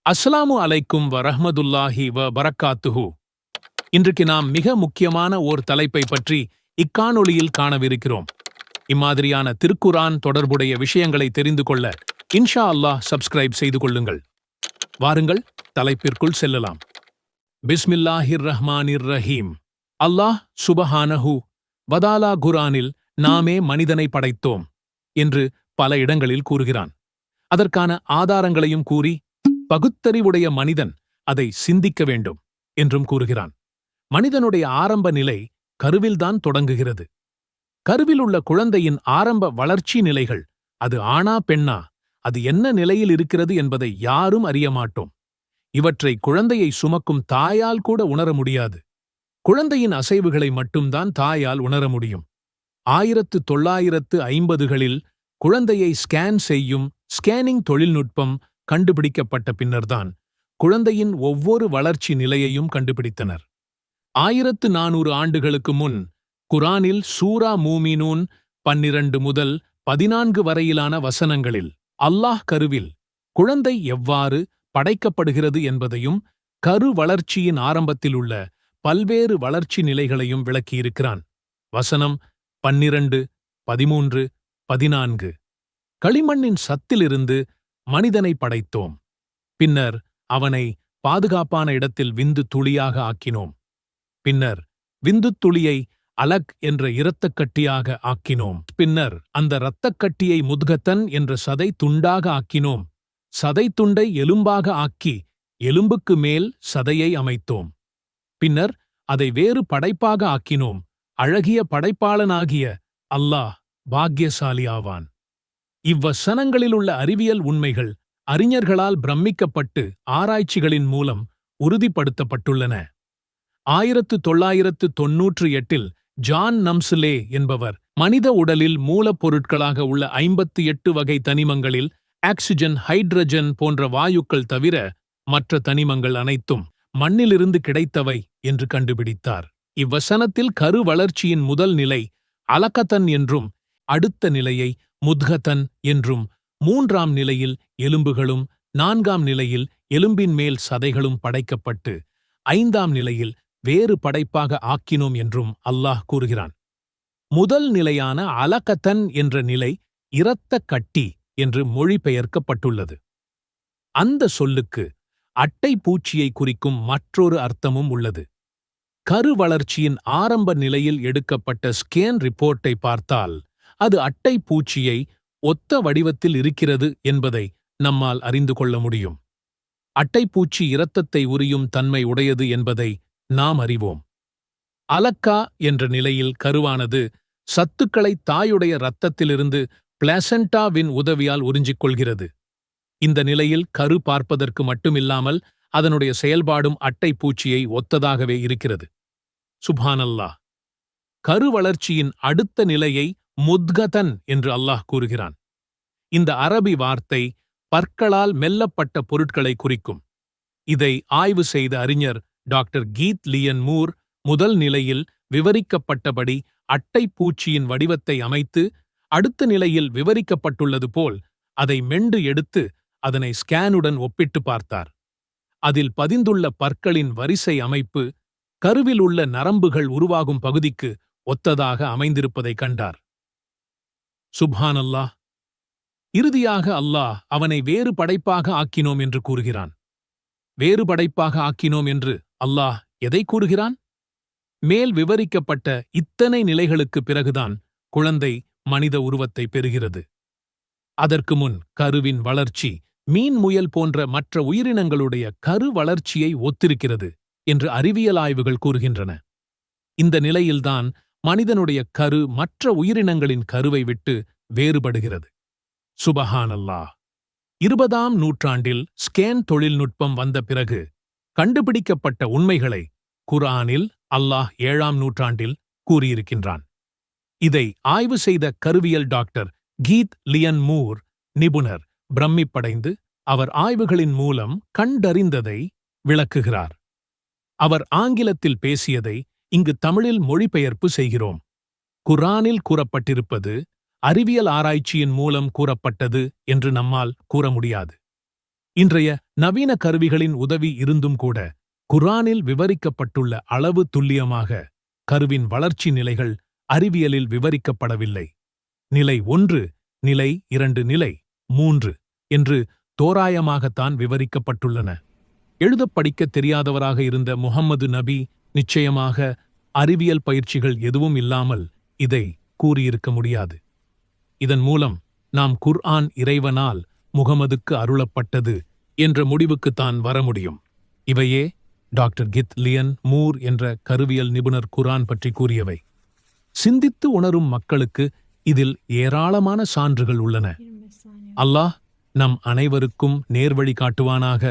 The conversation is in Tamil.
அஸ்ஸலாமு அலைக்கும் வரஹ்மதுல்லாஹி பரக்காத்துஹு. இன்றைக்கு நாம் மிக முக்கியமான ஓர் தலைப்பை பற்றி இக்காணொளியில் காணவிருக்கிறோம். இம்மாதிரியான திருக்குரான் தொடர்புடைய விஷயங்களை தெரிந்து கொள்ள இன்ஷா அல்லாஹ் சப்ஸ்கிரைப் செய்து கொள்ளுங்கள். வாருங்கள், தலைப்பிற்குள் செல்லலாம். பிஸ்மில்லாஹிர் ரஹ்மானிர் ரஹீம். அல்லாஹ் சுபஹானஹு வதாலா குரானில் நாமே மனிதனை படைத்தோம் என்று பல இடங்களில் கூறுகிறான். அதற்கான ஆதாரங்களையும் கூறி பகுத்தறிவுடைய மனிதன் அதை சிந்திக்க வேண்டும் என்றும் கூறுகிறான். மனிதனுடைய ஆரம்ப நிலை கருவில்தான் தொடங்குகிறது. கருவில் உள்ள குழந்தையின் ஆரம்ப வளர்ச்சி நிலைகள், அது ஆணா பெண்ணா, அது என்ன நிலையில் இருக்கிறது என்பதை யாரும் அறிய மாட்டோம். இவற்றை குழந்தையை சுமக்கும் தாயால் கூட உணர முடியாது. குழந்தையின் அசைவுகளை மட்டும்தான் தாயால் உணர முடியும். 1950களில் குழந்தையை ஸ்கேன் செய்யும் ஸ்கேனிங் தொழில்நுட்பம் கண்டுபிடிக்கப்பட்ட பின்னர்தான் குழந்தையின் ஒவ்வொரு வளர்ச்சி நிலையையும் கண்டுபிடித்தனர். 1400 ஆண்டுகளுக்கு முன் குரானில் சூரா மூமினூன் 12 முதல் 14 வரையிலான வசனங்களில் அல்லாஹ் கருவில் குழந்தை எவ்வாறு படைக்கப்படுகிறது என்பதையும் கரு வளர்ச்சியின் ஆரம்பத்தில் உள்ள பல்வேறு வளர்ச்சி நிலைகளையும் விளக்கியிருக்கிறான். வசனம் 12, 13, 14. களிமண்ணின் சத்திலிருந்து மனிதனை படைத்தோம். பின்னர் அவனை பாதுகாப்பான இடத்தில் விந்து துளியாக ஆக்கினோம். பின்னர் விந்துத் துளியை அலக் என்ற இரத்தக்கட்டியாக ஆக்கினோம். பின்னர் அந்த இரத்தக்கட்டியை முத்கத்தன் என்ற சதை துண்டாக ஆக்கினோம். சதை துண்டை எலும்பாக ஆக்கி எலும்புக்கு மேல் சதையை அமைத்தோம். பின்னர் அதை வேறு படைப்பாக ஆக்கினோம். அழகிய படைப்பாளனாகிய அல்லாஹ் பாக்கியசாலி ஆவான். இவ்வசனங்களிலுள்ள அறிவியல் உண்மைகள் அறிஞர்களால் பிரமிக்கப்பட்டு ஆராய்ச்சிகளின் மூலம் உறுதிப்படுத்தப்பட்டுள்ளன. 1998 ஜான் நம்ஸ்லே என்பவர் மனித உடலில் மூலப்பொருட்களாக உள்ள 58 வகை தனிமங்களில் ஆக்சிஜன், ஹைட்ரஜன் போன்ற வாயுக்கள் தவிர மற்ற தனிமங்கள் அனைத்தும் மண்ணிலிருந்து கிடைத்தவை என்று கண்டுபிடித்தார். இவ்வசனத்தில் கரு வளர்ச்சியின் முதல் நிலை அலகத்தன் என்றும், அடுத்த நிலையை முத்கத்தன் என்றும், 3ஆம் நிலையில் எலும்புகளும், 4ஆம் நிலையில் எலும்பின் மேல் சதைகளும் படைக்கப்பட்டு 5ஆம் நிலையில் வேறு படைப்பாக ஆக்கினோம் என்றும் அல்லாஹ் கூறுகிறான். முதல் நிலையான அலகத்தன் என்ற நிலை இரத்த கட்டி என்று மொழிபெயர்க்கப்பட்டுள்ளது. அந்த சொல்லுக்கு அட்டை பூச்சியை குறிக்கும் மற்றொரு அர்த்தமும் உள்ளது. கரு வளர்ச்சியின் ஆரம்ப நிலையில் எடுக்கப்பட்ட ஸ்கேன் ரிப்போர்ட்டை பார்த்தால் அது அட்டை பூச்சியை ஒத்த வடிவத்தில் இருக்கிறது என்பதை நம்மால் அறிந்து கொள்ள முடியும். அட்டைப்பூச்சி இரத்தத்தை உரியும் தன்மை உடையது என்பதை நாம் அறிவோம். அலக்கா என்ற நிலையில் கருவானது சத்துக்களை தாயுடைய இரத்தத்திலிருந்து பிளாசென்டாவின் உதவியால் உறிஞ்சிக் கொள்கிறது. இந்த நிலையில் கரு பார்ப்பதற்கு மட்டுமில்லாமல் அதனுடைய செயல்பாடும் அட்டைப்பூச்சியை ஒத்ததாகவே இருக்கிறது. சுப்ஹானல்லாஹ். கரு வளர்ச்சியின் அடுத்த நிலையை முத்கதன் என்று அல்லாஹ் கூறுகிறான். இந்த அரபி வார்த்தை பற்களால் மெல்லப்பட்ட பொருட்களை குறிக்கும். இதை ஆய்வு செய்த அறிஞர் டாக்டர் கீத் லியன் மூர் முதல் நிலையில் விவரிக்கப்பட்டபடி அட்டைப்பூச்சியின் வடிவத்தை அமைத்து, அடுத்த நிலையில் விவரிக்கப்பட்டுள்ளது போல் அதை மெண்டு எடுத்து அதனை ஸ்கேனுடன் ஒப்பிட்டு பார்த்தார். அதில் பதிந்துள்ள பற்களின் வரிசை அமைப்பு கருவில் உள்ள நரம்புகள் உருவாகும் பகுதிக்கு ஒத்ததாக அமைந்திருப்பதைக் கண்டார். சுப்ஹானல்லாஹ். இறுதியாக அல்லாஹ் அவனை வேறு படைப்பாக ஆக்கினோம் என்று கூறுகிறான். வேறு படைப்பாக ஆக்கினோம் என்று அல்லாஹ் எதை கூறுகிறான்? மேல் விவரிக்கப்பட்ட இத்தனை நிலைகளுக்கு பிறகுதான் குழந்தை மனித உருவத்தை பெறுகிறது. அதற்கு முன் கருவின் வளர்ச்சி மீன், முயல் போன்ற மற்ற உயிரினங்களுடைய கரு வளர்ச்சியை ஒத்திருக்கிறது என்று அறிவியல் ஆய்வுகள் கூறுகின்றன. இந்த நிலையில்தான் மனிதனுடைய கரு மற்ற உயிரினங்களின் கருவை விட்டு வேறுபடுகிறது. சுபஹானல்லாஹ். 20ஆம் நூற்றாண்டில் ஸ்கேன் தொழில்நுட்பம் வந்த பிறகு கண்டுபிடிக்கப்பட்ட உண்மைகளை குர்ஆனில் அல்லாஹ் 7ஆம் நூற்றாண்டில் கூறியிருக்கின்றான். இதை ஆய்வு செய்த கருவியல் டாக்டர் கீத் லியன் மூர் நிபுணர் பிரமிப்படைந்து அவர் ஆய்வுகளின் மூலம் கண்டறிந்ததை விளக்குகிறார். அவர் ஆங்கிலத்தில் பேசியதை இங்கு தமிழில் மொழிபெயர்ப்பு செய்கிறோம். குர்ஆனில் கூறப்பட்டிருப்பது அறிவியல் ஆராய்ச்சியின் மூலம் கூறப்பட்டது என்று நம்மால் கூற முடியாது. இன்றைய நவீன கருவிகளின் உதவி இருந்தும் கூட குர்ஆனில் விவரிக்கப்பட்டுள்ள அளவு துல்லியமாக கருவின் வளர்ச்சி நிலைகள் அறிவியலில் விவரிக்கப்படவில்லை. நிலை 1, நிலை 2, நிலை 3 என்று தோராயமாகத்தான் விவரிக்கப்பட்டுள்ளன. எழுதப் படிக்கத் தெரியாதவராக இருந்த முஹம்மது நபி நிச்சயமாக அறிவியல் பயிற்சிகள் எதுவும் இல்லாமல் இதை கூறியிருக்க முடியாது. இதன் மூலம் நாம் குர்ஆன் இறைவனால் முகமதுக்கு அருளப்பட்டது என்ற முடிவுக்குத்தான் வர முடியும். இவையே டாக்டர் கித்லியன் மூர் என்ற கருவியல் நிபுணர் குர்ஆன் பற்றி கூறியவை. சிந்தித்து உணரும் மக்களுக்கு இதில் ஏராளமான சான்றுகள் உள்ளன. அல்லாஹ் நம் அனைவருக்கும் நேர்வழி காட்டுவானாக.